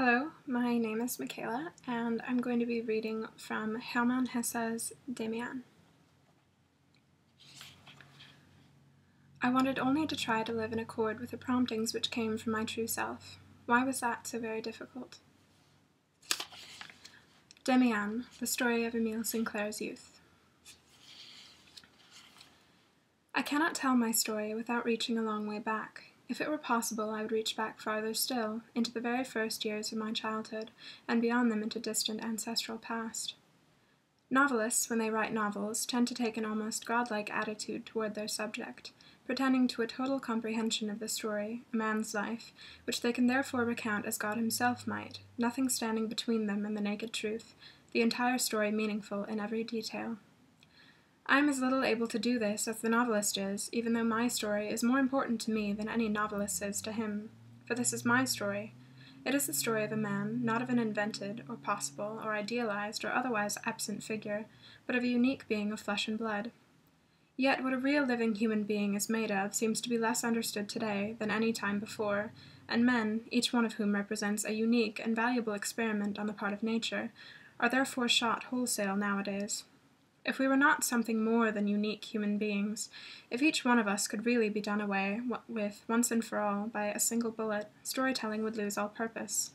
Hello, my name is Michaela, and I'm going to be reading from Hermann Hesse's Demian. I wanted only to try to live in accord with the promptings which came from my true self. Why was that so very difficult? Demian, the story of Emil Sinclair's youth. I cannot tell my story without reaching a long way back. If it were possible, I would reach back farther still, into the very first years of my childhood, and beyond them into distant ancestral past. Novelists, when they write novels, tend to take an almost godlike attitude toward their subject, pretending to a total comprehension of the story, a man's life, which they can therefore recount as God himself might, nothing standing between them and the naked truth, the entire story meaningful in every detail. I am as little able to do this as the novelist is, even though my story is more important to me than any novelist is to him. For this is my story. It is the story of a man, not of an invented, or possible, or idealized, or otherwise absent figure, but of a unique being of flesh and blood. Yet what a real living human being is made of seems to be less understood today than any time before, and men, each one of whom represents a unique and valuable experiment on the part of nature, are therefore shot wholesale nowadays. If we were not something more than unique human beings, if each one of us could really be done away with once and for all by a single bullet, storytelling would lose all purpose.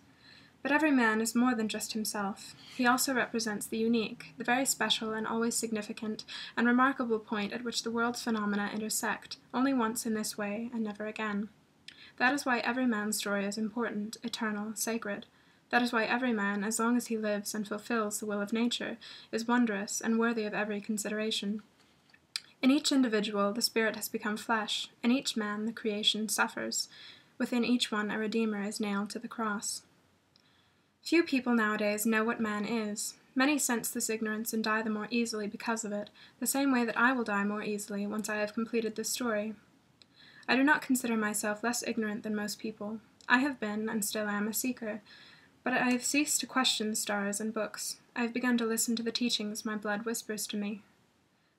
But every man is more than just himself. He also represents the unique, the very special and always significant and remarkable point at which the world's phenomena intersect, only once in this way and never again. That is why every man's story is important, eternal, sacred. That is why every man, as long as he lives and fulfills the will of nature, is wondrous and worthy of every consideration. In each individual, the spirit has become flesh. In each man, the creation suffers. Within each one, a Redeemer is nailed to the cross. Few people nowadays know what man is. Many sense this ignorance and die the more easily because of it, the same way that I will die more easily once I have completed this story. I do not consider myself less ignorant than most people. I have been, and still am, a seeker. But I have ceased to question the stars and books. I have begun to listen to the teachings my blood whispers to me.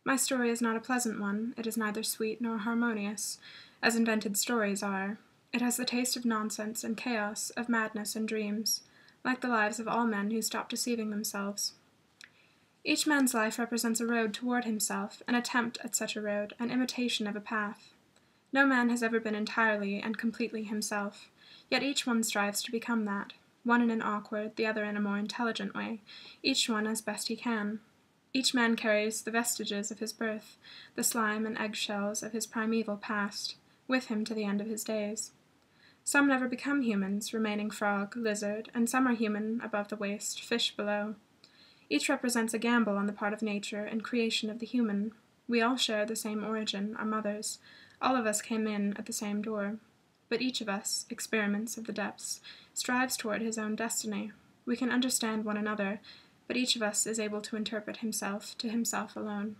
My story is not a pleasant one. It is neither sweet nor harmonious, as invented stories are. It has the taste of nonsense and chaos, of madness and dreams, like the lives of all men who stop deceiving themselves. Each man's life represents a road toward himself, an attempt at such a road, an imitation of a path. No man has ever been entirely and completely himself, yet each one strives to become that. One in an awkward, the other in a more intelligent way, each one as best he can. Each man carries the vestiges of his birth, the slime and eggshells of his primeval past, with him to the end of his days. Some never become humans, remaining frog, lizard, and some are human above the waist, fish below. Each represents a gamble on the part of nature and creation of the human. We all share the same origin, our mothers. All of us came in at the same door. But each of us, experiments of the depths, strives toward his own destiny. We can understand one another, but each of us is able to interpret himself to himself alone.